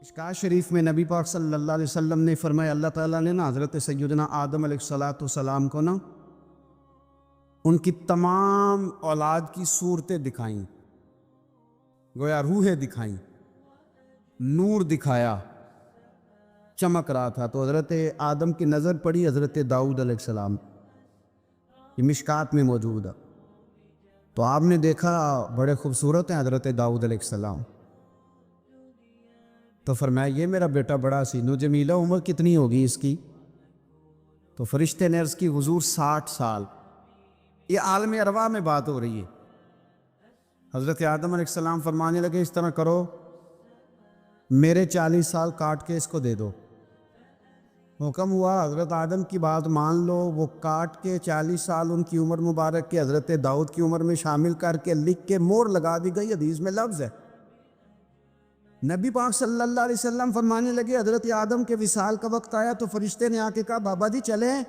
مشکوٰۃ شریف میں نبی پاک صلی اللہ علیہ وسلم نے فرمایا، اللہ تعالیٰ نے نا حضرت سیدنا آدم علیہ السلام کو نا ان کی تمام اولاد کی صورتیں دکھائیں، گویا روحیں دکھائیں، نور دکھایا، چمک رہا تھا۔ تو حضرت آدم کی نظر پڑی حضرت داؤد علیہ السلام، یہ مشکوٰۃ میں موجود ہے۔ تو آپ نے دیکھا بڑے خوبصورت ہیں حضرت داؤد علیہ السلام، تو فرمایا یہ میرا بیٹا بڑا حسین و جمیلہ، عمر کتنی ہوگی اس کی؟ تو فرشتے نے عرض کی حضور 60 سال۔ یہ عالم ارواح میں بات ہو رہی ہے۔ حضرت آدم علیہ السلام فرمانے لگے اس طرح کرو، میرے 40 سال کاٹ کے اس کو دے دو۔ حکم ہوا، حضرت آدم کی بات مان لو، وہ کاٹ کے 40 سال ان کی عمر مبارک کے حضرت داؤد کی عمر میں شامل کر کے لکھ کے مور لگا دی گئی۔ حدیث میں لفظ ہے، نبی پاک صلی اللہ علیہ وسلم فرمانے لگے حضرت آدم کے وصال کا وقت آیا تو فرشتے نے آ کے کہا بابا جی چلیں؟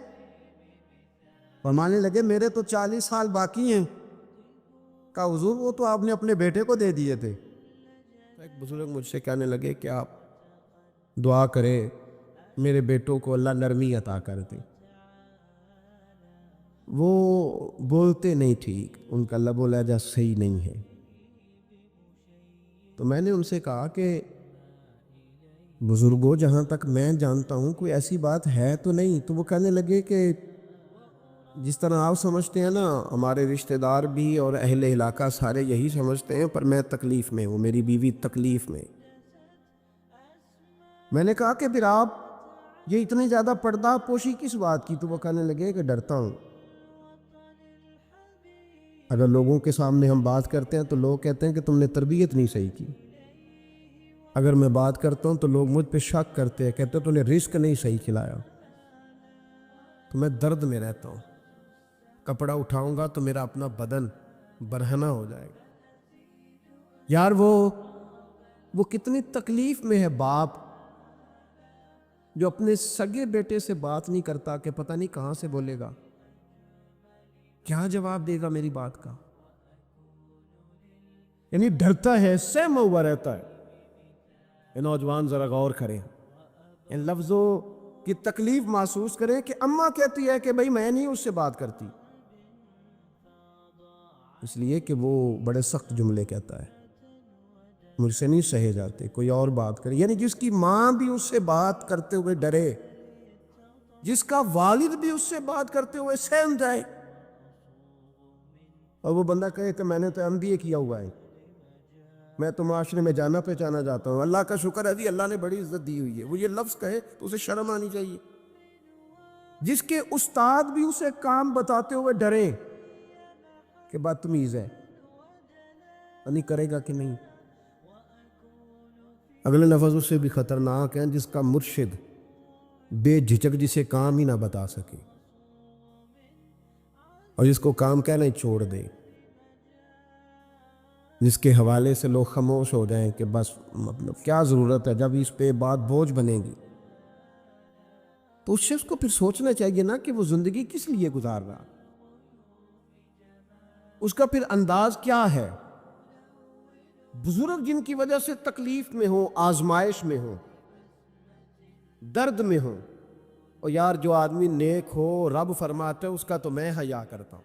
فرمانے لگے میرے تو 40 سال باقی ہیں۔ کہا حضور وہ تو آپ نے اپنے بیٹے کو دے دیے تھے۔ ایک بزرگ مجھ سے کہنے لگے کہ آپ دعا کرے میرے بیٹوں کو اللہ نرمی عطا کر دے، وہ بولتے نہیں ٹھیک، ان کا لب و لہجہ صحیح نہیں ہے۔ تو میں نے ان سے کہا کہ بزرگوں جہاں تک میں جانتا ہوں کوئی ایسی بات ہے تو نہیں۔ تو وہ کہنے لگے کہ جس طرح آپ سمجھتے ہیں نا، ہمارے رشتہ دار بھی اور اہل علاقہ سارے یہی سمجھتے ہیں، پر میں تکلیف میں ہوں، میری بیوی تکلیف میں۔ میں نے کہا کہ پھر آپ یہ اتنی زیادہ پردہ پوشی کس بات کی؟ تو وہ کہنے لگے کہ ڈرتا ہوں، اگر لوگوں کے سامنے ہم بات کرتے ہیں تو لوگ کہتے ہیں کہ تم نے تربیت نہیں صحیح کی، اگر میں بات کرتا ہوں تو لوگ مجھ پہ شک کرتے ہیں، کہتے ہیں تو نے رزق نہیں صحیح کھلایا۔ تو میں درد میں رہتا ہوں، کپڑا اٹھاؤں گا تو میرا اپنا بدن برہنہ ہو جائے گا۔ یار وہ کتنی تکلیف میں ہے باپ جو اپنے سگے بیٹے سے بات نہیں کرتا کہ پتہ نہیں کہاں سے بولے گا، کیا جواب دے گا میری بات کا، یعنی ڈرتا ہے، سہما ہوا رہتا ہے۔ یہ نوجوان ذرا غور کریں، ان لفظوں کی تکلیف محسوس کریں کہ اماں کہتی ہے کہ بھائی میں نہیں اس سے بات کرتی، اس لیے کہ وہ بڑے سخت جملے کہتا ہے، مجھ سے نہیں سہے جاتے، کوئی اور بات کرے۔ یعنی جس کی ماں بھی اس سے بات کرتے ہوئے ڈرے، جس کا والد بھی اس سے بات کرتے ہوئے سہم جائے، اور وہ بندہ کہے کہ میں نے تو MBA کیا ہوا ہے، میں تو معاشرے میں جانا پہچانا جاتا ہوں، اللہ کا شکر ہے جی اللہ نے بڑی عزت دی ہوئی ہے، وہ یہ لفظ کہے تو اسے شرم آنی چاہیے۔ جس کے استاد بھی اسے کام بتاتے ہوئے ڈرے کہ بدتمیز ہے، نہیں کرے گا کہ نہیں۔ اگلے لفظ اس سے بھی خطرناک ہیں، جس کا مرشد بے جھجک جسے کام ہی نہ بتا سکے اور جس کو کام کہنا ہی چھوڑ دے، جس کے حوالے سے لوگ خاموش ہو جائیں کہ بس مطلب کیا ضرورت ہے، جب اس پہ بات بوجھ بنے گی تو اس شخص کو پھر سوچنا چاہیے نا کہ وہ زندگی کس لیے گزار رہا، اس کا پھر انداز کیا ہے۔ بزرگ جن کی وجہ سے تکلیف میں ہوں، آزمائش میں ہوں، درد میں ہوں، اور یار جو آدمی نیک ہو رب فرماتا ہے اس کا تو میں حیا کرتا ہوں،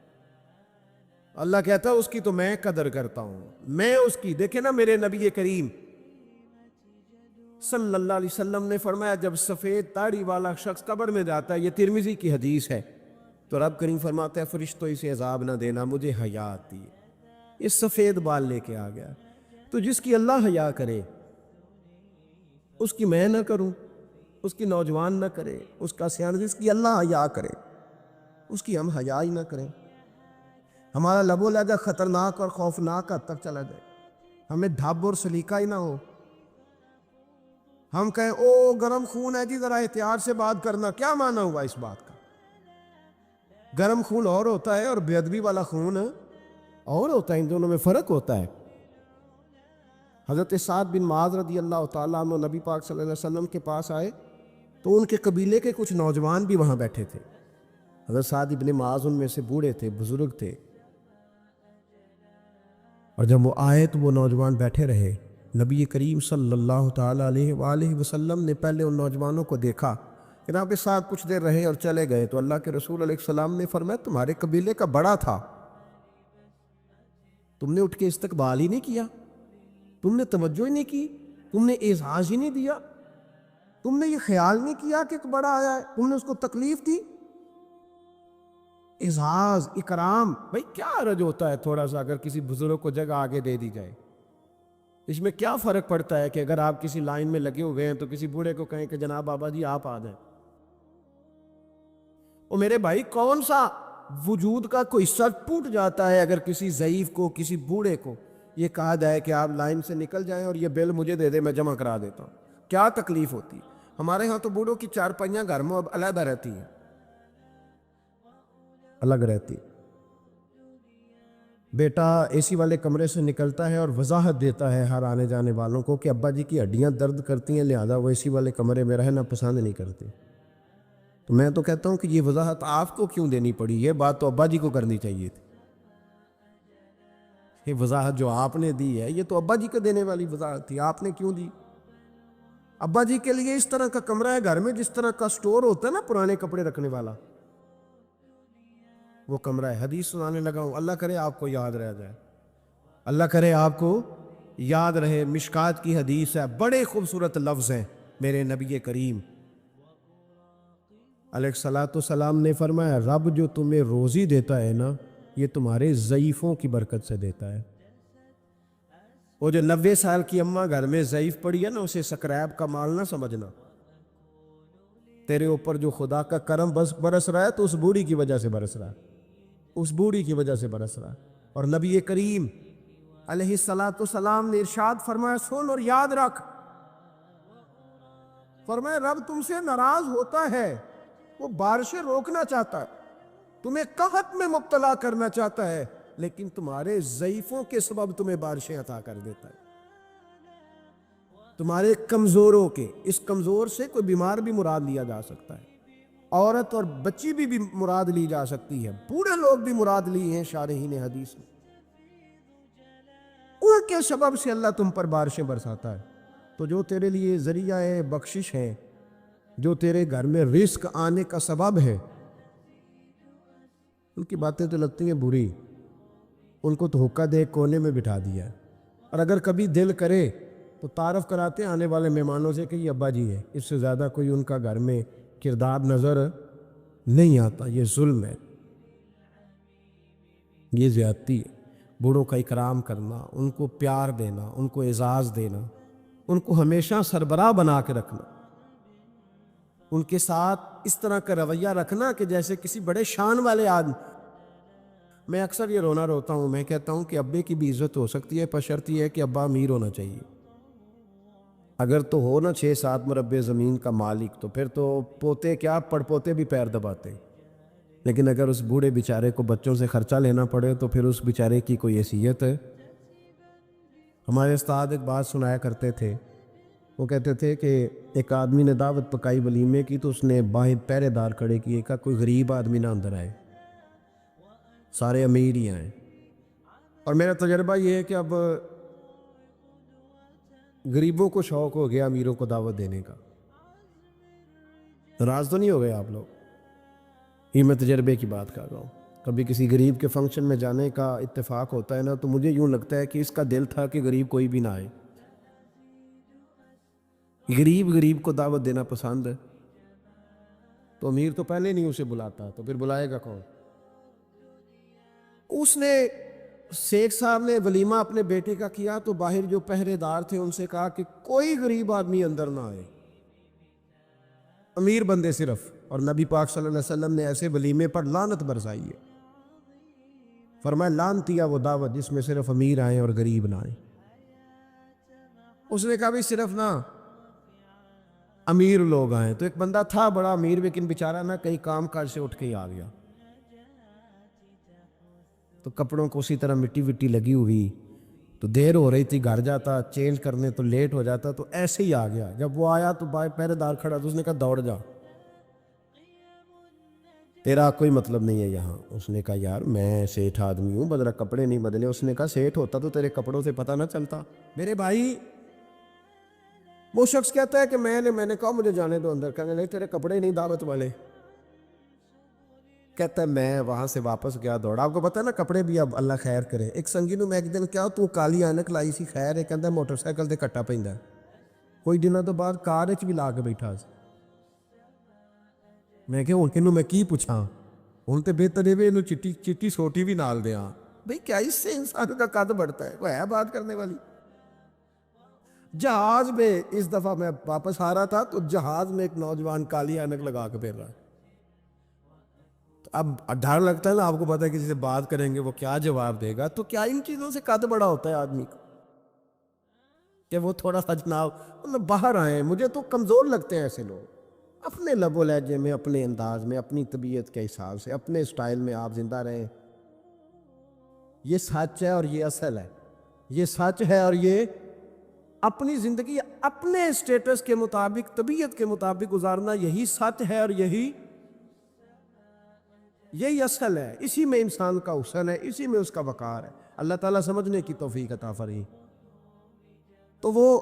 اللہ کہتا ہے اس کی تو میں قدر کرتا ہوں، میں اس کی۔ دیکھیں نا میرے نبی کریم صلی اللہ علیہ وسلم نے فرمایا جب سفید داڑھی والا شخص قبر میں جاتا ہے، یہ ترمذی کی حدیث ہے، تو رب کریم فرماتا ہے فرشتوں اسے عذاب نہ دینا، مجھے حیا آتی ہے، یہ سفید بال لے کے آ گیا۔ تو جس کی اللہ حیا کرے اس کی میں نہ کروں، اس کی نوجوان نہ کرے، اس کا سیان، جس کی اللہ حیا کرے اس کی ہم حیا ہی نہ کریں، ہمارا لب و لہجہ خطرناک اور خوفناک حد تک چلا جائے، ہمیں ڈھب اور سلیقہ ہی نہ ہو، ہم کہیں او گرم خون ہے جی ذرا احتیاط سے بات کرنا، کیا معنی ہوا اس بات کا؟ گرم خون اور ہوتا ہے اور بے ادبی والا خون اور ہوتا ہے، ان دونوں میں فرق ہوتا ہے۔ حضرت سعد بن معاذ رضی اللہ تعالیٰ عنہ نبی پاک صلی اللہ علیہ وسلم کے پاس آئے تو ان کے قبیلے کے کچھ نوجوان بھی وہاں بیٹھے تھے۔ حضرت سعد بن معاذ ان میں سے بوڑھے تھے، بزرگ تھے، اور جب وہ آئے تو وہ نوجوان بیٹھے رہے نبی کریم صلی اللہ تعالیٰ علیہ وآلہ وسلم نے پہلے ان نوجوانوں کو دیکھا کہ آپ کے ساتھ کچھ دیر رہے اور چلے گئے، تو اللہ کے رسول علیہ السلام نے فرمایا تمہارے قبیلے کا بڑا تھا، تم نے اٹھ کے استقبال ہی نہیں کیا، تم نے توجہ ہی نہیں کی، تم نے اعزاز ہی نہیں دیا، تم نے یہ خیال نہیں کیا کہ ایک بڑا آیا ہے، تم نے اس کو تکلیف دی۔ اعزاز، اکرام، بھائی کیا حرج ہوتا ہے تھوڑا سا اگر کسی بزرگ کو جگہ آگے دے دی جائے؟ اس میں کیا فرق پڑتا ہے کہ اگر آپ کسی لائن میں لگے ہوئے ہیں تو کسی بوڑھے کو کہیں کہ جناب بابا جی آپ آ جائیں؟ اور میرے بھائی کون سا وجود کا کوئی حصہ ٹوٹ جاتا ہے اگر کسی ضعیف کو، کسی بوڑھے کو یہ کہا جائے کہ آپ لائن سے نکل جائیں اور یہ بل مجھے دے دے، میں جمع کرا دیتا ہوں؟ کیا تکلیف ہوتی؟ ہمارے ہاں تو بوڑھوں کی چارپائیاں گھر میں اب علیحدہ رہتی ہیں، الگ رہتی۔ بیٹا اے سی والے کمرے سے نکلتا ہے اور وضاحت دیتا ہے ہر آنے جانے والوں کو کہ ابا جی کی ہڈیاں درد کرتی ہیں، لہذا وہ اے سی والے کمرے میں رہنا پسند نہیں کرتے۔ تو میں تو کہتا ہوں کہ یہ وضاحت آپ کو کیوں دینی پڑی؟ یہ بات تو ابا جی کو کرنی چاہیے تھی۔ یہ وضاحت جو آپ نے دی ہے یہ تو ابا جی کو دینے والی وضاحت تھی، آپ نے کیوں دی؟ ابا جی کے لیے اس طرح کا کمرہ ہے گھر میں جس طرح کا سٹور ہوتا ہے نا پرانے کپڑے رکھنے والا، وہ کمرہ ہے۔ حدیث سنانے لگا ہوں، اللہ کرے آپ کو یاد رہ جائے، اللہ کرے آپ کو یاد رہے۔ مشکات کی حدیث ہے، بڑے خوبصورت لفظ ہیں میرے نبی کریم علیہ الصلاۃ والسلام نے فرمایا رب جو تمہیں روزی دیتا ہے نا یہ تمہارے ضعیفوں کی برکت سے دیتا ہے۔ وہ جو 90 سال کی اماں گھر میں ضعیف پڑی ہے نا، اسے سکریب کا مال نہ سمجھنا۔ تیرے اوپر جو خدا کا کرم بس برس رہا ہے تو اس بوڑھی کی وجہ سے برس رہا ہے، اس بوڑھی کی وجہ سے برس رہا ہے۔ اور نبی کریم علیہ الصلاۃ والسلام نے ارشاد فرمایا سن اور یاد رکھ، فرمایا رب تم سے ناراض ہوتا ہے، وہ بارشیں روکنا چاہتا ہے، تمہیں قحط میں مبتلا کرنا چاہتا ہے، لیکن تمہارے ضعیفوں کے سبب تمہیں بارشیں عطا کر دیتا ہے، تمہارے کمزوروں کے۔ اس کمزور سے کوئی بیمار بھی مراد لیا جا سکتا ہے، عورت اور بچی بھی مراد لی جا سکتی ہے، بوڑھے لوگ بھی مراد لیے ہیں شارحین حدیث میں۔ ان کے سبب سے اللہ تم پر بارشیں برساتا ہے۔ تو جو تیرے لیے ذریعہ بخشش ہے، جو تیرے گھر میں رزق آنے کا سبب ہے، ان کی باتیں تو لگتی ہیں بری، ان کو تو حکا دے کونے میں بٹھا دیا ہے۔ اور اگر کبھی دل کرے تو تعارف کراتے ہیں آنے والے مہمانوں سے کہ یہ ابا جی ہے، اس سے زیادہ کوئی ان کا گھر میں کردار نظر نہیں آتا۔ یہ ظلم ہے، یہ زیادتی ہے۔ بوڑھوں کا اکرام کرنا، ان کو پیار دینا، ان کو اعزاز دینا، ان کو ہمیشہ سربراہ بنا کے رکھنا، ان کے ساتھ اس طرح کا رویہ رکھنا کہ جیسے کسی بڑے شان والے آدمی۔ میں اکثر یہ رونا روتا ہوں، میں کہتا ہوں کہ ابے کی بھی عزت ہو سکتی ہے، بشرط یہ ہے کہ ابا امیر ہونا چاہیے۔ اگر تو ہو نا 6-7 مربع زمین کا مالک تو پھر تو پوتے کیا پڑ پوتے بھی پیر دباتے، لیکن اگر اس بوڑھے بیچارے کو بچوں سے خرچہ لینا پڑے تو پھر اس بیچارے کی کوئی حیثیت ہے؟ ہمارے استاد ایک بات سنایا کرتے تھے، وہ کہتے تھے کہ ایک آدمی نے دعوت پکائی ولیمے کی تو اس نے باہر پہرے دار کھڑے کیے، کہا کوئی غریب آدمی نہ اندر آئے، سارے امیر ہی آئیں۔ اور میرا تجربہ یہ ہے کہ اب غریبوں کو شوق ہو گیا امیروں کو دعوت دینے کا۔ ناراض تو نہیں ہو گئے آپ لوگ؟ یہ میں تجربے کی بات کر رہا ہوں۔ کبھی کسی غریب کے فنکشن میں جانے کا اتفاق ہوتا ہے نا تو مجھے یوں لگتا ہے کہ اس کا دل تھا کہ غریب کوئی بھی نہ آئے، غریب کو دعوت دینا پسند ہے، تو امیر تو پہلے نہیں اسے بلاتا، تو پھر بلائے گا کون؟ اس نے شیخ صاحب نے ولیمہ اپنے بیٹے کا کیا تو باہر جو پہرے دار تھے ان سے کہا کہ کوئی غریب آدمی اندر نہ آئے، امیر بندے صرف۔ اور نبی پاک صلی اللہ علیہ وسلم نے ایسے ولیمے پر لعنت برسائی ہے، فرمایا لعنتیا وہ دعوت جس میں صرف امیر آئیں اور غریب نہ آئیں۔ اس نے کہا بھی صرف نہ امیر لوگ آئیں، تو ایک بندہ تھا بڑا امیر لیکن بیچارہ نہ کئی کام کاج سے اٹھ کے ہی آ گیا، تو کپڑوں کو اسی طرح مٹی وٹی لگی ہوئی، تو دیر ہو رہی تھی، گھر جاتا چینج کرنے تو لیٹ ہو جاتا، تو ایسے ہی آ گیا۔ جب وہ آیا تو پہرے دار کھڑا تو اس نے کہا دوڑ جا، تیرا کوئی مطلب نہیں ہے یہاں۔ اس نے کہا یار میں سیٹھ آدمی ہوں، بدرا کپڑے نہیں بدلے۔ اس نے کہا سیٹھ ہوتا تو تیرے کپڑوں سے پتہ نہ چلتا۔ میرے بھائی وہ شخص کہتا ہے کہ میں نے کہا مجھے جانے دو اندر، کہنے نہیں تیرے کپڑے نہیں دعوت والے. کہتا ہے میں وہاں سے واپس گیا دوڑا. آپ کو پتا ہے نا کپڑے بھی اب اللہ خیر کرے. ایک سنگی نو میں ایک دن کیا تو کالی اینک لائی سی خیر ہے کہندا موٹر سائیکل تے کٹا پیندا. کوئی دنوں تو بعد کار وچ بھی لا کے بیٹھا سی. میں کہ ہن کنوں میں کی پوچھاں، ہن تے بہتر ہے اینو چٹی سوٹی بھی نال دیاں. بھئی کیا اس سے انسان کا قد بڑھتا ہے؟ کوئی ہے بات کرنے والی؟ جہاز میں اس دفعہ میں واپس آ رہا تھا تو جہاز میں ایک نوجوان کالی اینک لگا کے پھر رہا ہے. اب ڈر لگتا ہے نا، آپ کو پتا ہے کسی سے بات کریں گے وہ کیا جواب دے گا. تو کیا ان چیزوں سے قد بڑا ہوتا ہے آدمی کا کہ وہ تھوڑا سا جناب مطلب باہر آئیں. مجھے تو کمزور لگتے ہیں ایسے لوگ. اپنے لب و لہجے میں، اپنے انداز میں، اپنی طبیعت کے حساب سے، اپنے سٹائل میں آپ زندہ رہیں. یہ سچ ہے اور یہ اصل ہے. یہ سچ ہے اور یہ اپنی زندگی اپنے اسٹیٹس کے مطابق، طبیعت کے مطابق گزارنا یہی سچ ہے اور یہی اصل ہے. اسی میں انسان کا حسن ہے، اسی میں اس کا وقار ہے. اللہ تعالیٰ سمجھنے کی توفیق عطا فرمائے. تو وہ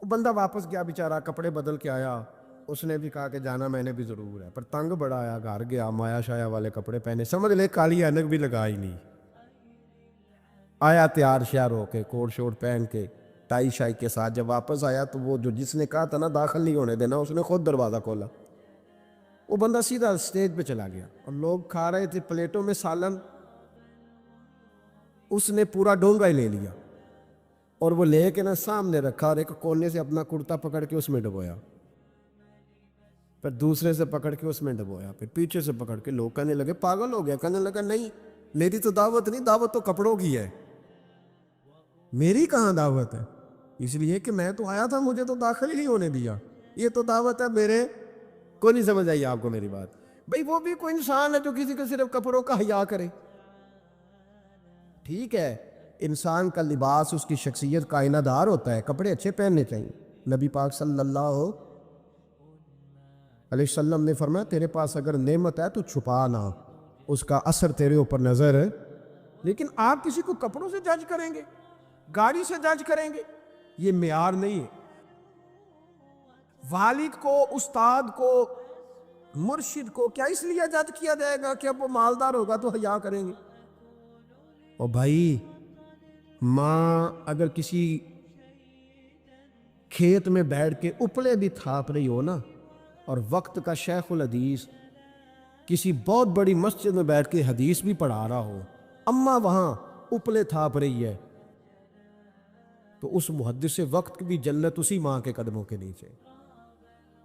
بندہ واپس گیا بیچارہ، کپڑے بدل کے آیا. اس نے بھی کہا کہ جانا میں نے بھی ضرور ہے، پر تنگ بڑا آیا. گھر گیا مایا شایا والے کپڑے پہنے، سمجھ لے کالی اینک بھی لگا ہی نہیں. آیا تیار شیار ہو کے، کوٹ شوٹ پہن کے، ٹائی شائی کے ساتھ. جب واپس آیا تو وہ جس نے کہا تھا نا داخل نہیں ہونے دینا، اس نے خود دروازہ کھولا. وہ بندہ سیدھا اسٹیج پہ چلا گیا اور لوگ کھا رہے تھے پلیٹوں میں سالن. اس نے پورا ڈونگا ہی لے لیا اور وہ لے کے نا سامنے رکھا اور ایک کونے سے اپنا کرتا پکڑ کے اس میں ڈبویا، پھر دوسرے سے پکڑ کے اس میں ڈبویا، پھر پیچھے سے پکڑ کے. لوگ کہنے لگے پاگل ہو گیا. کہنے لگا نہیں، میری تو دعوت نہیں، دعوت تو کپڑوں کی ہے. میری کہاں دعوت ہے؟ اس لیے کہ میں تو آیا تھا، مجھے تو داخل ہی نہیں ہونے دیا. یہ تو دعوت ہے میرے. کوئی نہیں سمجھ آئی آپ کو میری بات؟ بھئی وہ بھی کوئی انسان ہے جو کسی کو صرف کپڑوں کا حیا کرے. ٹھیک ہے، انسان کا لباس اس کی شخصیت کا آئینہ دار ہوتا ہے، کپڑے اچھے پہننے چاہیے. نبی پاک صلی اللہ علیہ وسلم نے فرمایا تیرے پاس اگر نعمت ہے تو چھپا نہ، اس کا اثر تیرے اوپر نظر ہے. لیکن آپ کسی کو کپڑوں سے جج کریں گے، گاڑی سے جج کریں گے، یہ معیار نہیں ہے. والد کو، استاد کو، مرشد کو کیا اس لیے جج کیا جائے گا کہ اب وہ مالدار ہوگا تو حیا کریں گے؟ اور بھائی ماں اگر کسی کھیت میں بیٹھ کے اپلے بھی تھاپ رہی ہو نا، اور وقت کا شیخ الحدیث کسی بہت بڑی مسجد میں بیٹھ کے حدیث بھی پڑھا رہا ہو، اماں وہاں اپلے تھاپ رہی ہے، تو اس محدث وقت کی بھی جنت اسی ماں کے قدموں کے نیچے،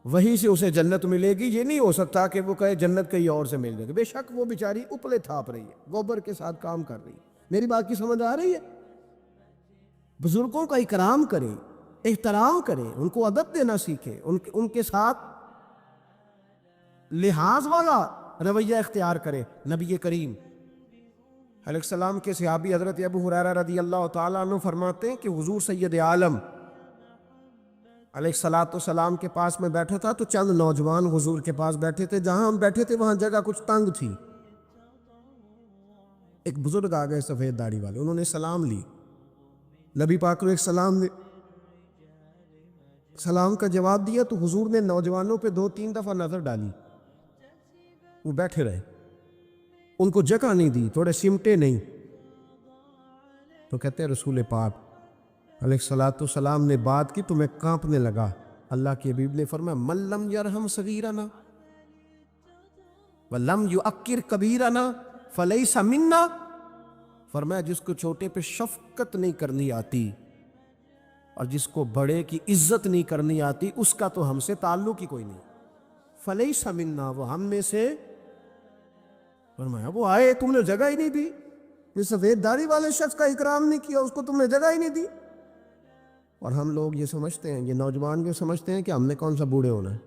وہیں سے اسے جنت ملے گی. یہ نہیں ہو سکتا کہ وہ کہے جنت کہیں اور سے مل جائے گی. بے شک وہ بیچاری اپلے تھاپ رہی ہے، گوبر کے ساتھ کام کر رہی ہے. میری بات کی سمجھ آ رہی ہے؟ بزرگوں کا اکرام کریں، احترام کریں، ان کو ادب دینا سیکھیں، ان کے ساتھ لحاظ والا رویہ اختیار کریں. نبی کریم علیہ السلام کے صحابی حضرت ابو ہریرہ رضی اللہ تعالیٰ عنہ فرماتے ہیں کہ حضور سید عالم علیہ السلام کے پاس میں بیٹھا تھا تو چند نوجوان حضور کے پاس بیٹھے تھے. جہاں ہم بیٹھے تھے وہاں جگہ کچھ تنگ تھی. ایک بزرگ آ گئے سفید داڑھی والے، انہوں نے سلام لی. نبی پاک نے ایک سلام کا جواب دیا تو حضور نے نوجوانوں پہ 2-3 دفعہ نظر ڈالی. وہ بیٹھے رہے، ان کو جگہ نہیں دی، تھوڑے سمٹے نہیں. تو کہتے ہیں رسول پاک علیہ السلام نے بات کی تو میں کانپنے لگا. اللہ کے حبیب نے فرمایا من لم یرحم صغیرنا ولم یؤکر کبیرنا فلیس منا. فرمایا جس کو چھوٹے پہ شفقت نہیں کرنی آتی اور جس کو بڑے کی عزت نہیں کرنی آتی، اس کا تو ہم سے تعلق ہی کوئی نہیں. فلیس منا، وہ ہم میں سے. فرمایا وہ آئے تم نے جگہ ہی نہیں دی، یہ سفید داڑھی والے شخص کا اکرام نہیں کیا، اس کو تم نے جگہ ہی نہیں دی. اور ہم لوگ یہ سمجھتے ہیں، یہ نوجوان یہ سمجھتے ہیں کہ ہم نے کون سا بوڑھے ہونا ہے،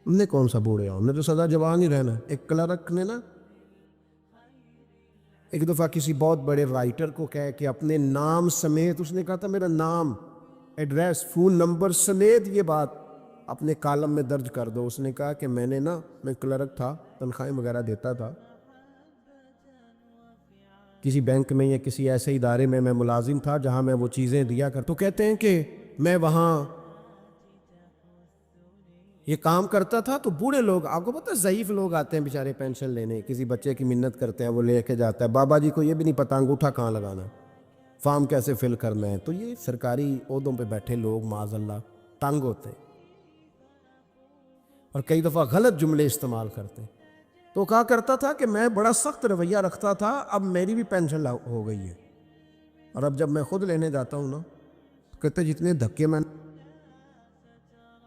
ہم نے کون سا بوڑھے ہونا، ہم نے تو سدا جوان ہی رہنا ہے. ایک کلرک نے نا ایک دفعہ کسی بہت بڑے رائٹر کو کہے کہ اپنے نام سمیت، اس نے کہا تھا میرا نام، ایڈریس، فون نمبر سمیت یہ بات اپنے کالم میں درج کر دو. اس نے کہا کہ میں کلرک تھا، تنخواہیں وغیرہ دیتا تھا کسی بینک میں یا کسی ایسے ادارے میں ملازم تھا جہاں میں وہ چیزیں دیا کر. تو کہتے ہیں کہ میں وہاں یہ کام کرتا تھا تو بوڑھے لوگ، آپ کو پتہ ہے ضعیف لوگ آتے ہیں بیچارے پینشن لینے، کسی بچے کی منت کرتے ہیں، وہ لے کے جاتا ہے، بابا جی کو یہ بھی نہیں پتہ انگوٹھا کہاں لگانا ہے، فارم کیسے فل کرنا ہے۔ تو یہ سرکاری عہدوں پہ بیٹھے لوگ معاذ اللہ تنگ ہوتے ہیں اور کئی دفعہ غلط جملے استعمال کرتے ہیں۔ تو کہا کرتا تھا کہ میں بڑا سخت رویہ رکھتا تھا، اب میری بھی پینشن ہو گئی ہے، اور اب جب میں خود لینے جاتا ہوں نا، کہتے جتنے دھکے میں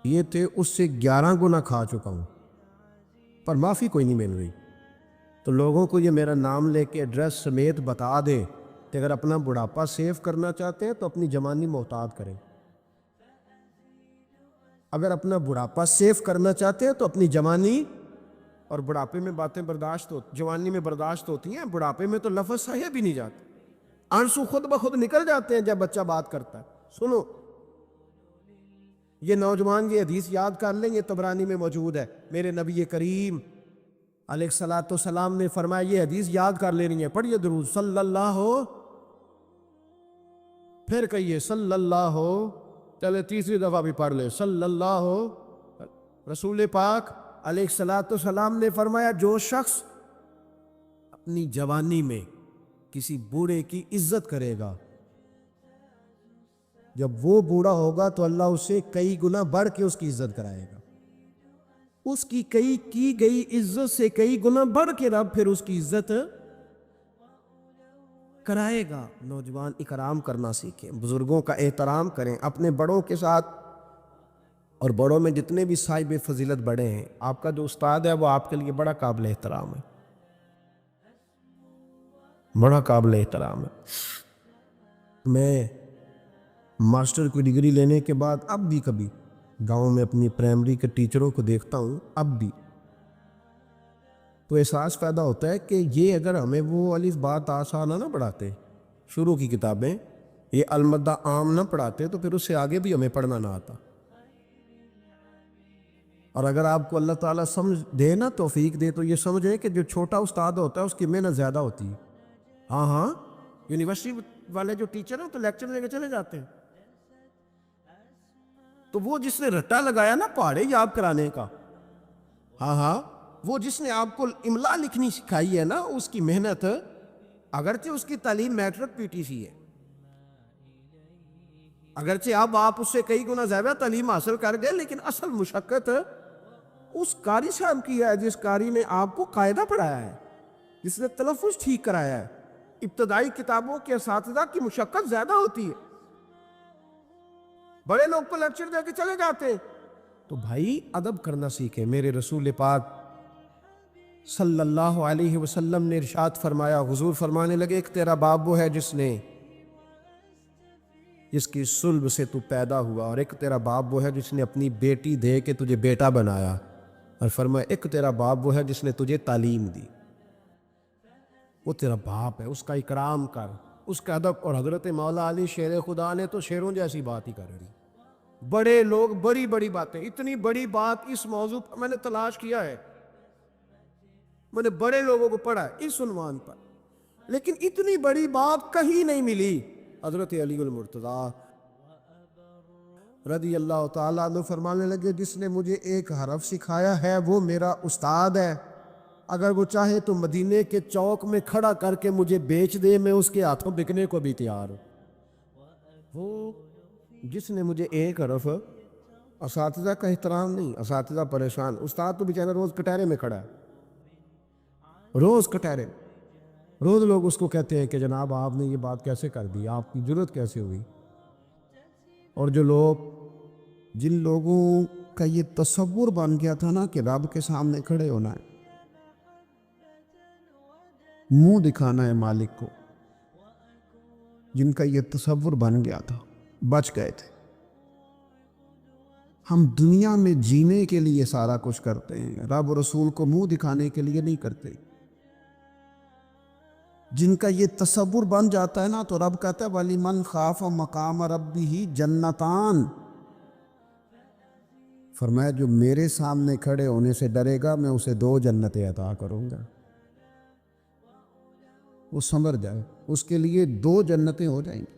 یہ تھے اس سے 11 گنا کھا چکا ہوں، پر معافی کوئی نہیں مل رہی۔ تو لوگوں کو یہ میرا نام لے کے ایڈریس سمیت بتا دے کہ اگر اپنا بڑھاپا سیو کرنا چاہتے ہیں تو اپنی جوانی محتاط کریں، اگر اپنا بڑھاپا سیو کرنا چاہتے ہیں تو اپنی جوانی، اور بڑھاپے میں باتیں برداشت ہوتی، جوانی میں برداشت ہوتی ہیں، بڑھاپے میں تو لفظ سہے بھی نہیں جاتے، آنسو خود بخود نکل جاتے ہیں جب بچہ بات کرتا ہے۔ سنو، یہ نوجوان یہ حدیث یاد کر لیں، یہ طبرانی میں موجود ہے، میرے نبی کریم علیہ الصلوۃ والسلام نے فرمایا، یہ حدیث یاد کر لینی ہے، پڑھیے درود صلی اللہ ہو، پھر کہیے صلی اللہ ہو، چلے تیسری دفعہ بھی پڑھ لے، صلی اللہ ہو۔ رسول پاک علیہ الصلوۃ والسلام نے فرمایا، جو شخص اپنی جوانی میں کسی بوڑھے کی عزت کرے گا، جب وہ بوڑھا ہوگا تو اللہ اسے کئی گنا بڑھ کے اس کی عزت کرائے گا، اس کی کی گئی عزت سے کئی گنا بڑھ کے رب پھر اس کی عزت کرائے گا۔ نوجوان اکرام کرنا سیکھیں، بزرگوں کا احترام کریں، اپنے بڑوں کے ساتھ، اور بڑوں میں جتنے بھی صاحب فضیلت بڑے ہیں، آپ کا جو استاد ہے وہ آپ کے لیے بڑا قابل احترام ہے، بڑا قابل احترام ہے۔ میں ماسٹر کی ڈگری لینے کے بعد اب بھی کبھی گاؤں میں اپنی پرائمری کے ٹیچروں کو دیکھتا ہوں، اب بھی تو احساس پیدا ہوتا ہے کہ یہ اگر ہمیں وہ الف با تا سا نہ پڑھاتے، شروع کی کتابیں، یہ المدہ عام نہ پڑھاتے، تو پھر اس سے آگے بھی ہمیں پڑھنا نہ آتا۔ اور اگر آپ کو اللہ تعالیٰ سمجھ دے نا، توفیق دے، تو یہ سمجھیں کہ جو چھوٹا استاد ہوتا ہے اس کی محنت زیادہ ہوتی ہے۔ ہاں، یونیورسٹی والے جو ٹیچر ہیں تو لیکچر لے کے چلے جاتے ہیں، تو وہ جس نے رٹا لگایا نا پہاڑے یاد کرانے کا، ہاں، وہ جس نے آپ کو املا لکھنی سکھائی ہے نا، اس کی محنت، اگرچہ اس کی تعلیم میٹرک پی ٹی سی ہے، اگرچہ اب آپ اس سے کئی گنا زیادہ تعلیم حاصل کر گئے، لیکن اصل مشقت اس قاری صاحب کی ہے، جس قاری نے آپ کو قاعدہ پڑھایا ہے، جس نے تلفظ ٹھیک کرایا ہے۔ ابتدائی کتابوں کے اساتذہ کی مشقت زیادہ ہوتی ہے، بڑے لوگ کو لیکچر دے کے چلے جاتے ہیں۔ تو بھائی ادب کرنا سیکھیں۔ میرے رسول پاک صلی اللہ علیہ وسلم نے ارشاد فرمایا، حضور فرمانے لگے، ایک تیرا باپ وہ ہے جس کی صلب سے تو پیدا ہوا، اور ایک تیرا باپ وہ ہے جس نے اپنی بیٹی دے کے تجھے بیٹا بنایا، اور فرمایا ایک تیرا باپ وہ ہے جس نے تجھے تعلیم دی۔ وہ تیرا باپ ہے، اس کا اکرام کر، اس کا ادب۔ اور حضرت مولا علی شیر خدا نے تو شیروں جیسی بات ہی کر رہی، بڑے لوگ بڑی بڑی باتیں، اتنی بڑی بات اس موضوع پر میں نے تلاش کیا ہے، میں نے بڑے لوگوں کو پڑھا ہے اس عنوان پر، لیکن اتنی بڑی بات کہیں نہیں ملی۔ حضرت علی المرتضیٰ رضی اللہ تعالیٰ عنہ فرمانے لگے، جس نے مجھے ایک حرف سکھایا ہے وہ میرا استاد ہے، اگر وہ چاہے تو مدینے کے چوک میں کھڑا کر کے مجھے بیچ دے، میں اس کے ہاتھوں بکنے کو بھی تیار ہوں۔ وہ جس نے مجھے ایک حرف، اساتذہ کا احترام نہیں، اساتذہ پریشان، استاد تو بیچارہ روز کٹہرے میں کھڑا ہے، روز کٹہرے، روز لوگ اس کو کہتے ہیں کہ جناب آپ نے یہ بات کیسے کر دی، آپ کی جرت کیسے ہوئی۔ اور جو لوگ، جن لوگوں کا یہ تصور بن گیا تھا نا کہ رب کے سامنے کھڑے ہونا ہے، منہ دکھانا ہے مالک کو، جن کا یہ تصور بن گیا تھا، بچ گئے تھے۔ ہم دنیا میں جینے کے لیے سارا کچھ کرتے ہیں، رب و رسول کو منہ دکھانے کے لیے نہیں کرتے۔ جن کا یہ تصور بن جاتا ہے نا، تو رب کہتا ہے وَلِمَنْ خَافَ مَقَامَ رَبِّهِ جَنَّتَانِ، فرمایا جو میرے سامنے کھڑے ہونے سے ڈرے گا میں اسے 2 جنتیں عطا کروں گا۔ وہ سنور جائے، اس کے لیے 2 جنتیں ہو جائیں گی۔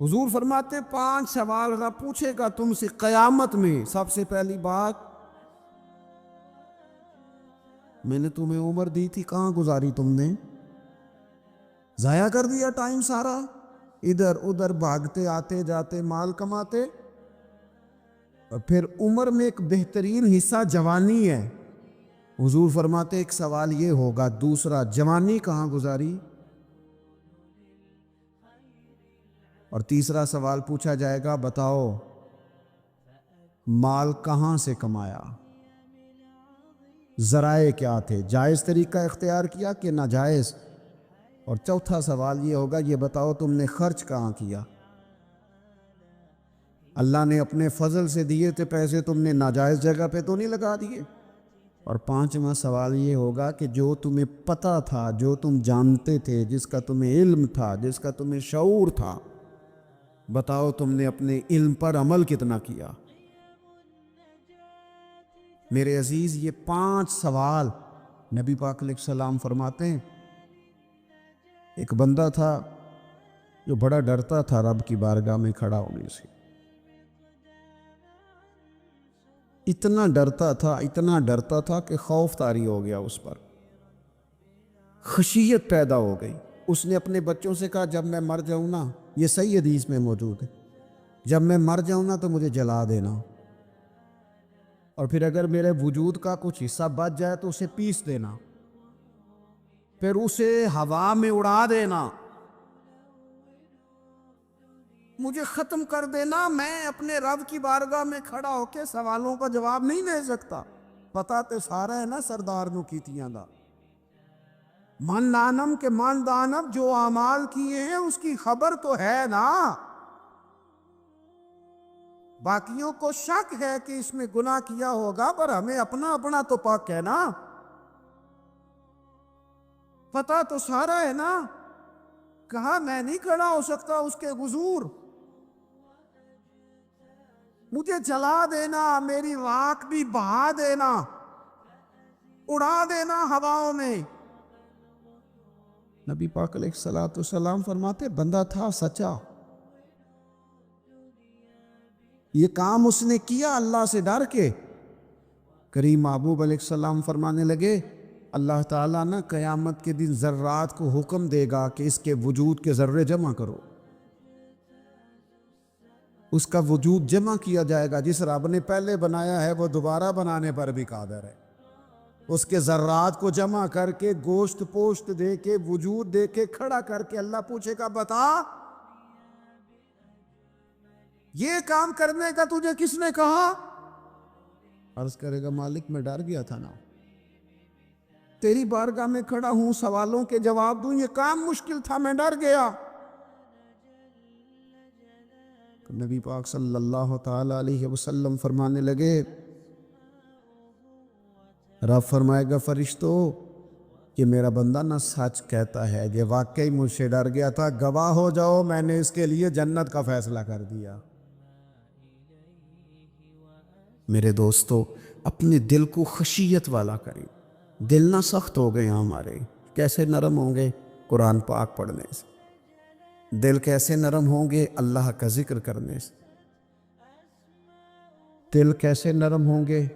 حضور فرماتے 5 سوال رب پوچھے گا تم سے قیامت میں۔ سب سے پہلی بات، میں نے تمہیں عمر دی تھی، کہاں گزاری تم نے؟ ضائع کر دیا ٹائم سارا، ادھر ادھر بھاگتے آتے جاتے مال کماتے۔ اور پھر عمر میں ایک بہترین حصہ جوانی ہے۔ حضور فرماتے ایک سوال یہ ہوگا، دوسرا جوانی کہاں گزاری؟ اور تیسرا سوال پوچھا جائے گا، بتاؤ مال کہاں سے کمایا، ذرائع کیا تھے، جائز طریقہ اختیار کیا کہ ناجائز؟ اور چوتھا سوال یہ ہوگا، یہ بتاؤ تم نے خرچ کہاں کیا؟ اللہ نے اپنے فضل سے دیے تھے پیسے، تم نے ناجائز جگہ پہ تو نہیں لگا دیے؟ اور پانچواں سوال یہ ہوگا کہ جو تمہیں پتہ تھا، جو تم جانتے تھے، جس کا تمہیں علم تھا، جس کا تمہیں شعور تھا، بتاؤ تم نے اپنے علم پر عمل کتنا کیا؟ میرے عزیز، یہ 5 سوال نبی پاک علیہ السلام فرماتے ہیں۔ ایک بندہ تھا جو بڑا ڈرتا تھا رب کی بارگاہ میں کھڑا ہونے سے، اتنا ڈرتا تھا کہ خوف طاری ہو گیا، اس پر خشیت پیدا ہو گئی۔ اس نے اپنے بچوں سے کہا جب میں مر جاؤں نا، یہ صحیح حدیث میں موجود ہے، جب میں مر جاؤں نا تو مجھے جلا دینا، اور پھر اگر میرے وجود کا کچھ حصہ بچ جائے تو اسے پیس دینا، پھر اسے ہوا میں اڑا دینا، مجھے ختم کر دینا۔ میں اپنے رب کی بارگاہ میں کھڑا ہو کے سوالوں کا جواب نہیں دے سکتا۔ پتہ تے سارا ہے نا سردار نو کیتیاں دا، من دانم کے من دانم، جو اعمال کیے ہیں اس کی خبر تو ہے نا۔ باقیوں کو شک ہے کہ اس میں گناہ کیا ہوگا، پر ہمیں اپنا تو پاک ہے نا، پتہ تو سارا ہے نا۔ کہا میں نہیں کھڑا ہو سکتا اس کے حضور، مجھے جلا دینا، میری راکھ بھی بہا دینا، اڑا دینا ہواؤں میں۔ نبی پاک علیہ الصلوۃ والسلام فرماتے بندہ تھا سچا، یہ کام اس نے کیا اللہ سے ڈر کے۔ کریم محبوب علیہ السلام فرمانے لگے اللہ تعالیٰ نا قیامت کے دن ذرات کو حکم دے گا کہ اس کے وجود کے ذرے جمع کرو، اس کا وجود جمع کیا جائے گا۔ جس رب نے پہلے بنایا ہے وہ دوبارہ بنانے پر بھی قادر ہے۔ اس کے ذرات کو جمع کر کے گوشت پوشت دے کے وجود دے کے کھڑا کر کے اللہ پوچھے گا بتا یہ کام کرنے کا تجھے کس نے کہا؟ عرض کرے گا مالک میں ڈر گیا تھا نا، تیری بارگاہ میں کھڑا ہوں، سوالوں کے جواب دوں، یہ کام مشکل تھا، میں ڈر گیا۔ نبی پاک صلی اللہ تعالی علیہ وسلم فرمانے لگے، رب فرمائے گا فرشتو کہ میرا بندہ نہ سچ کہتا ہے، یہ واقعی مجھ سے ڈر گیا تھا، گواہ ہو جاؤ میں نے اس کے لیے جنت کا فیصلہ کر دیا۔ میرے دوستو، اپنے دل کو خشیت والا کریں۔ دل نہ سخت ہو گئے ہمارے، کیسے نرم ہوں گے؟ قرآن پاک پڑھنے سے۔ دل کیسے نرم ہوں گے؟ اللہ کا ذکر کرنے سے۔ دل کیسے نرم ہوں گے؟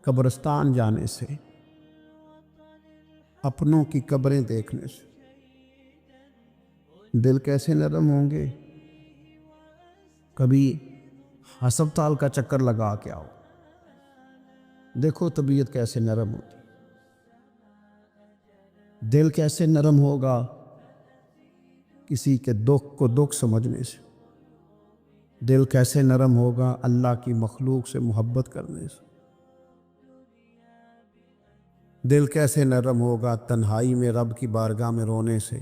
قبرستان جانے سے، اپنوں کی قبریں دیکھنے سے۔ دل کیسے نرم ہوں گے؟ کبھی ہسپتال کا چکر لگا کے آؤ، دیکھو طبیعت کیسے نرم ہوتی۔ دل کیسے نرم ہوگا؟ کسی کے دکھ کو دکھ سمجھنے سے۔ دل کیسے نرم ہوگا؟ اللہ کی مخلوق سے محبت کرنے سے۔ دل کیسے نرم ہوگا؟ تنہائی میں رب کی بارگاہ میں رونے سے۔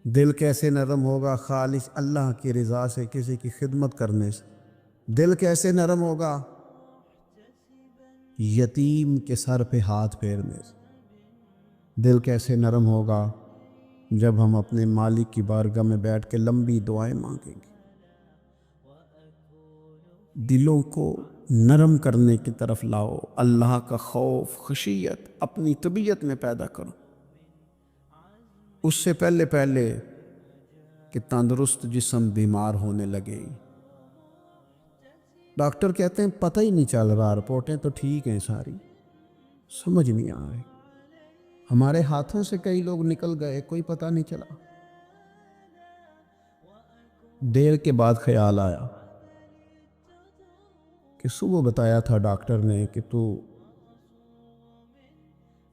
دل کیسے نرم ہوگا؟ خالص اللہ کی رضا سے کسی کی خدمت کرنے سے۔ دل کیسے نرم ہوگا؟ یتیم کے سر پہ ہاتھ پھیرنے سے۔ دل کیسے نرم ہوگا؟ جب ہم اپنے مالک کی بارگاہ میں بیٹھ کے لمبی دعائیں مانگیں گے۔ دلوں کو نرم کرنے کی طرف لاؤ، اللہ کا خوف خشیت اپنی طبیعت میں پیدا کرو۔ اس سے پہلے کہ تندرست جسم بیمار ہونے لگے. ڈاکٹر کہتے ہیں پتہ ہی نہیں چل رہا، رپورٹیں تو ٹھیک ہیں ساری، سمجھ نہیں آ رہی. ہمارے ہاتھوں سے کئی لوگ نکل گئے، کوئی پتہ نہیں چلا. دیر کے بعد خیال آیا کہ صبح بتایا تھا ڈاکٹر نے کہ تو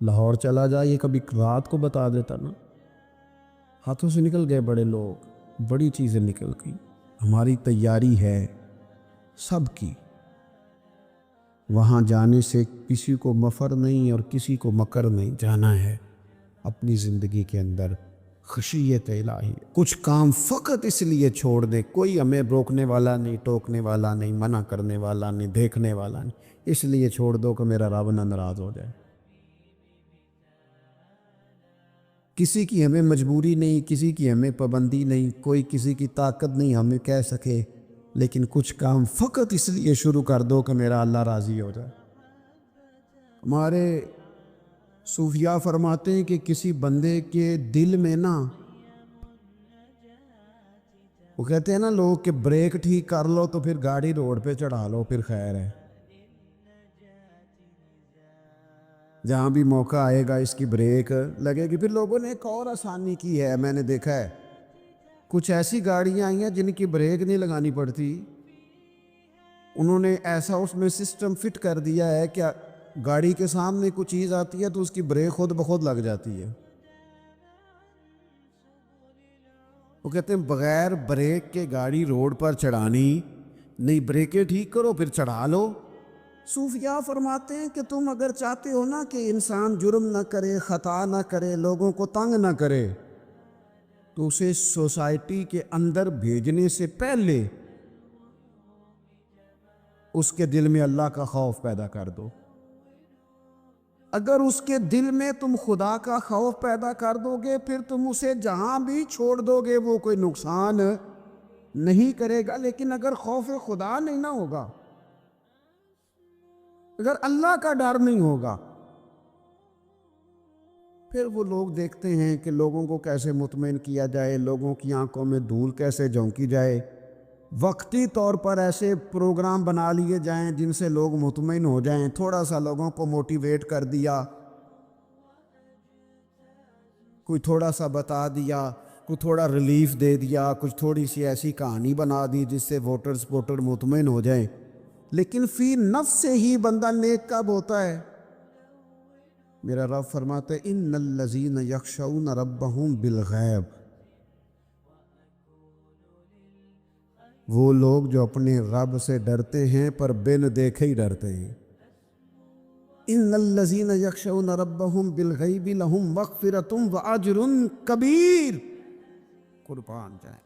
لاہور چلا جا، یہ کبھی رات کو بتا دیتا نا. ہاتھوں سے نکل گئے بڑے لوگ، بڑی چیزیں نکل گئی. ہماری تیاری ہے سب کی، وہاں جانے سے کسی کو مفر نہیں اور کسی کو مکر نہیں. جانا ہے اپنی زندگی کے اندر خشیت الہی. کچھ کام فقط اس لیے چھوڑ دے، کوئی ہمیں روکنے والا نہیں، ٹوکنے والا نہیں، منع کرنے والا نہیں، دیکھنے والا نہیں، اس لیے چھوڑ دو کہ میرا رب نہ ناراض ہو جائے. کسی کی ہمیں مجبوری نہیں، کسی کی ہمیں پابندی نہیں، کوئی کسی کی طاقت نہیں ہمیں کہہ سکے، لیکن کچھ کام فقط اس لیے شروع کر دو کہ میرا اللہ راضی ہو جائے. ہمارے صوفیاء فرماتے ہیں کہ کسی بندے کے دل میں نا، وہ کہتے ہیں نا لوگ کہ بریک ٹھیک کر لو تو پھر گاڑی روڈ پہ چڑھا لو پھر خیر ہے. جہاں بھی موقع آئے گا اس کی بریک لگے گی. پھر لوگوں نے ایک اور آسانی کی ہے، میں نے دیکھا ہے کچھ ایسی گاڑیاں آئی ہیں جن کی بریک نہیں لگانی پڑتی. انہوں نے ایسا اس میں سسٹم فٹ کر دیا ہے کہ گاڑی کے سامنے کوئی چیز آتی ہے تو اس کی بریک خود بخود لگ جاتی ہے. وہ کہتے ہیں بغیر بریک کے گاڑی روڈ پر چڑھانی نہیں، بریکیں ٹھیک کرو پھر چڑھا لو. صوفیاء فرماتے ہیں کہ تم اگر چاہتے ہو نا کہ انسان جرم نہ کرے، خطا نہ کرے، لوگوں کو تنگ نہ کرے، تو اسے سوسائٹی کے اندر بھیجنے سے پہلے اس کے دل میں اللہ کا خوف پیدا کر دو. اگر اس کے دل میں تم خدا کا خوف پیدا کر دو گے، پھر تم اسے جہاں بھی چھوڑ دو گے وہ کوئی نقصان نہیں کرے گا. لیکن اگر خوف خدا نہیں نہ ہوگا، اگر اللہ کا ڈر نہیں ہوگا، پھر وہ لوگ دیکھتے ہیں کہ لوگوں کو کیسے مطمئن کیا جائے، لوگوں کی آنکھوں میں دھول کیسے جھونکی جائے. وقتی طور پر ایسے پروگرام بنا لیے جائیں جن سے لوگ مطمئن ہو جائیں، تھوڑا سا لوگوں کو موٹیویٹ کر دیا، کوئی تھوڑا سا بتا دیا، کوئی تھوڑا ریلیف دے دیا، کچھ تھوڑی سی ایسی کہانی بنا دی جس سے ووٹر سپورٹر مطمئن ہو جائیں. لیکن فی نفس سے ہی بندہ نیک کب ہوتا ہے؟ میرا رب فرماتا ہے ان الذین یخشون ربہم بالغیب، وہ لوگ جو اپنے رب سے ڈرتے ہیں پر بن دیکھے ہی ڈرتے ہیں. ان الذین یخشون ربہم بالغیب لہم مغفرۃ واجر کبیر. قربان جائیں.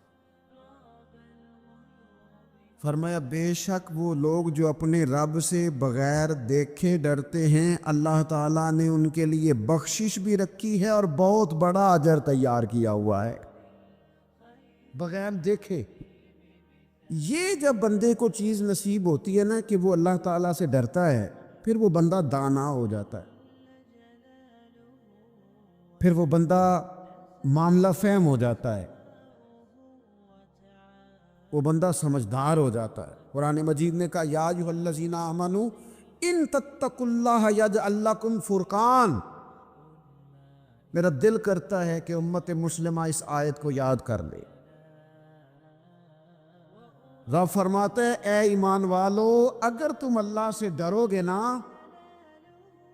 فرمایا بے شک وہ لوگ جو اپنے رب سے بغیر دیکھے ڈرتے ہیں، اللہ تعالیٰ نے ان کے لیے بخشش بھی رکھی ہے اور بہت بڑا اجر تیار کیا ہوا ہے. بغیر دیکھے یہ جب بندے کو چیز نصیب ہوتی ہے نا کہ وہ اللہ تعالیٰ سے ڈرتا ہے، پھر وہ بندہ دانا ہو جاتا ہے، پھر وہ بندہ معاملہ فہم ہو جاتا ہے، وہ بندہ سمجھدار ہو جاتا ہے. قرآن مجید نے کہا یا ایھا الذین آمنوا ان تتقوا اللہ یجعل لکم فرقان. میرا دل کرتا ہے کہ امت مسلمہ اس آیت کو یاد کر لے. رب فرماتا ہے اے ایمان والو اگر تم اللہ سے ڈرو گے نا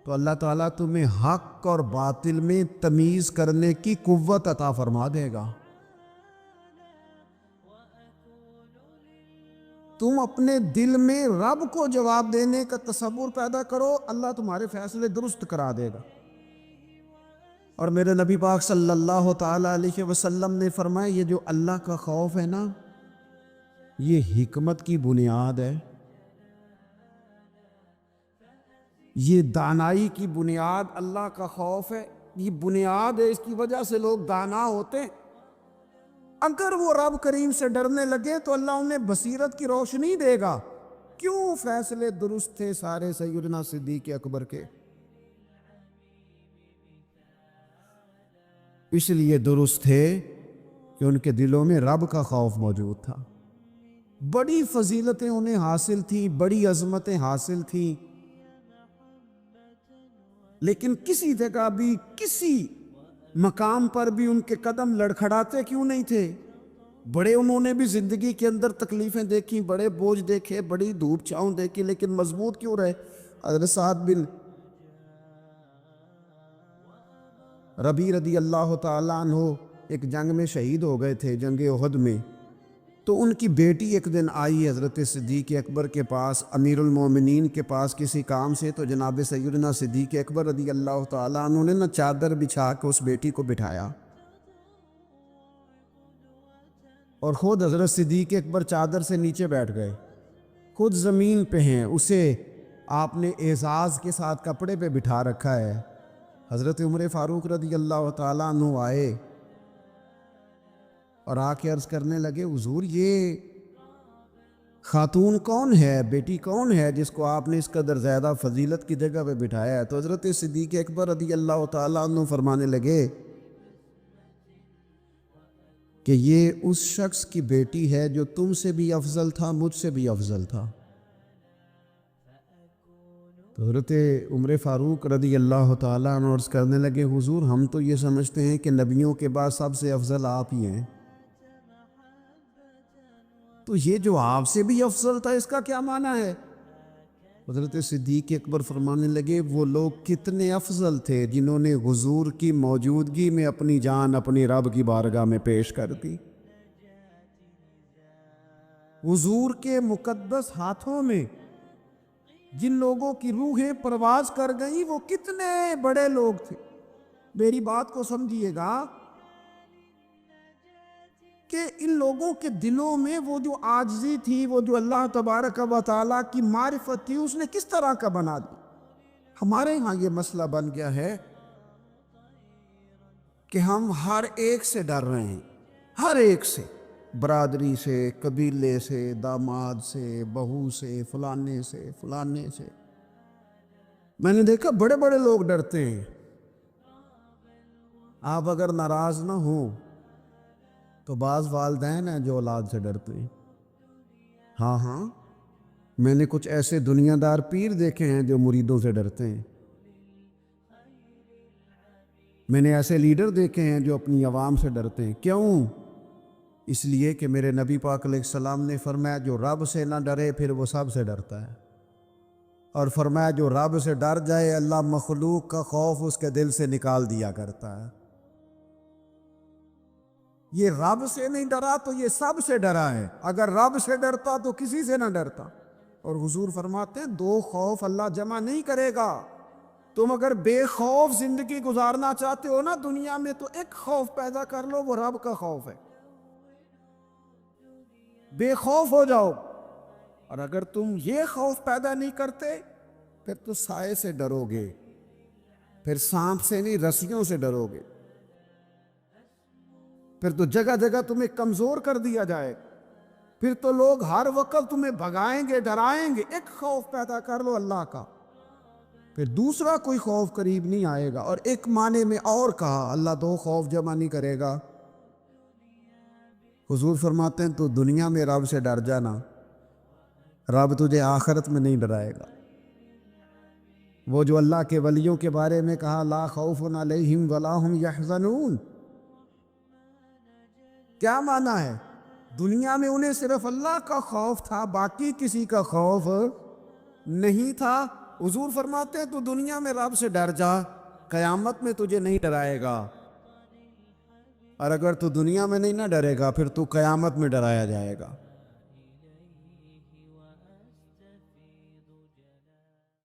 تو اللہ تعالیٰ تمہیں حق اور باطل میں تمیز کرنے کی قوت عطا فرما دے گا. تم اپنے دل میں رب کو جواب دینے کا تصور پیدا کرو، اللہ تمہارے فیصلے درست کرا دے گا. اور میرے نبی پاک صلی اللہ تعالیٰ علیہ وسلم نے فرمایا یہ جو اللہ کا خوف ہے نا، یہ حکمت کی بنیاد ہے، یہ دانائی کی بنیاد اللہ کا خوف ہے، یہ بنیاد ہے، اس کی وجہ سے لوگ دانا ہوتے ہیں. اگر وہ رب کریم سے ڈرنے لگے تو اللہ انہیں بصیرت کی روشنی دے گا. کیوں فیصلے درست تھے سارے سیدنا صدیق اکبر کے، اس لیے درست تھے کہ ان کے دلوں میں رب کا خوف موجود تھا. بڑی فضیلتیں انہیں حاصل تھیں، بڑی عظمتیں حاصل تھیں، لیکن کسی جگہ بھی کسی مقام پر بھی ان کے قدم لڑکھڑاتے کیوں نہیں تھے؟ بڑے انہوں نے بھی زندگی کے اندر تکلیفیں دیکھی، بڑے بوجھ دیکھے، بڑی دھوپ چھاؤں دیکھی، لیکن مضبوط کیوں رہے؟ حضرت سعد بن ربیع رضی اللہ تعالیٰ عنہ ایک جنگ میں شہید ہو گئے تھے، جنگ احد میں. تو ان کی بیٹی ایک دن آئی حضرت صدیق اکبر کے پاس، امیر المومنین کے پاس کسی کام سے. تو جناب سیدنا صدیق اکبر رضی اللہ تعالیٰ عنہ نے نہ چادر بچھا کے اس بیٹی کو بٹھایا، اور خود حضرت صدیق اکبر چادر سے نیچے بیٹھ گئے، خود زمین پہ ہیں. اسے آپ نے اعزاز کے ساتھ کپڑے پہ بٹھا رکھا ہے. حضرت عمر فاروق رضی اللہ تعالیٰ عنہ آئے اور آ کے عرض کرنے لگے، حضور یہ خاتون کون ہے، بیٹی کون ہے جس کو آپ نے اس قدر زیادہ فضیلت کی جگہ پہ بٹھایا ہے؟ تو حضرت صدیق اکبر رضی اللہ تعالیٰ عنہ فرمانے لگے کہ یہ اس شخص کی بیٹی ہے جو تم سے بھی افضل تھا، مجھ سے بھی افضل تھا. تو حضرت عمر فاروق رضی اللہ تعالیٰ عنہ عرض کرنے لگے، حضور ہم تو یہ سمجھتے ہیں کہ نبیوں کے بعد سب سے افضل آپ ہی ہیں، تو یہ جو آپ سے بھی افضل تھا اس کا کیا معنی ہے؟ حضرت صدیق اکبر فرمانے لگے، وہ لوگ کتنے افضل تھے جنہوں نے حضور کی موجودگی میں اپنی جان اپنی رب کی بارگاہ میں پیش کر دی. حضور کے مقدس ہاتھوں میں جن لوگوں کی روحیں پرواز کر گئیں وہ کتنے بڑے لوگ تھے. میری بات کو سمجھیے گا کہ ان لوگوں کے دلوں میں وہ جو عاجزی تھی، وہ جو اللہ تبارک و تعالیٰ کی معرفت تھی، اس نے کس طرح کا بنا دی. ہمارے ہاں یہ مسئلہ بن گیا ہے کہ ہم ہر ایک سے ڈر رہے ہیں، ہر ایک سے، برادری سے، قبیلے سے، داماد سے، بہو سے، فلانے سے، فلانے سے. میں نے دیکھا بڑے بڑے لوگ ڈرتے ہیں. آپ اگر ناراض نہ ہوں تو بعض والدین ہیں جو اولاد سے ڈرتے ہیں. ہاں میں نے کچھ ایسے دنیا دار پیر دیکھے ہیں جو مریدوں سے ڈرتے ہیں. میں نے ایسے لیڈر دیکھے ہیں جو اپنی عوام سے ڈرتے ہیں. کیوں؟ اس لیے کہ میرے نبی پاک علیہ السلام نے فرمایا جو رب سے نہ ڈرے پھر وہ سب سے ڈرتا ہے، اور فرمایا جو رب سے ڈر جائے اللہ مخلوق کا خوف اس کے دل سے نکال دیا کرتا ہے. یہ رب سے نہیں ڈرا تو یہ سب سے ڈرا ہے. اگر رب سے ڈرتا تو کسی سے نہ ڈرتا. اور حضور فرماتے ہیں دو خوف اللہ جمع نہیں کرے گا. تم اگر بے خوف زندگی گزارنا چاہتے ہو نا دنیا میں تو ایک خوف پیدا کر لو، وہ رب کا خوف ہے. بے خوف ہو جاؤ. اور اگر تم یہ خوف پیدا نہیں کرتے پھر تو سائے سے ڈرو گے، پھر سانپ سے نہیں رسیوں سے ڈرو گے، پھر تو جگہ جگہ تمہیں کمزور کر دیا جائے، پھر تو لوگ ہر وقت تمہیں بھگائیں گے، ڈرائیں گے. ایک خوف پیدا کر لو اللہ کا، پھر دوسرا کوئی خوف قریب نہیں آئے گا. اور ایک معنی میں اور کہا اللہ دو خوف جمع نہیں کرے گا. حضور فرماتے ہیں تو دنیا میں رب سے ڈر جانا، رب تجھے آخرت میں نہیں ڈرائے گا. وہ جو اللہ کے ولیوں کے بارے میں کہا لا خوف علیہم ولا ہم یحزنون، کیا معنی ہے؟ دنیا میں انہیں صرف اللہ کا خوف تھا، باقی کسی کا خوف نہیں تھا. حضور فرماتے ہیں تو دنیا میں رب سے ڈر جا، قیامت میں تجھے نہیں ڈرائے گا. اور اگر تو دنیا میں نہیں نہ ڈرے گا پھر تو قیامت میں ڈرایا جائے گا.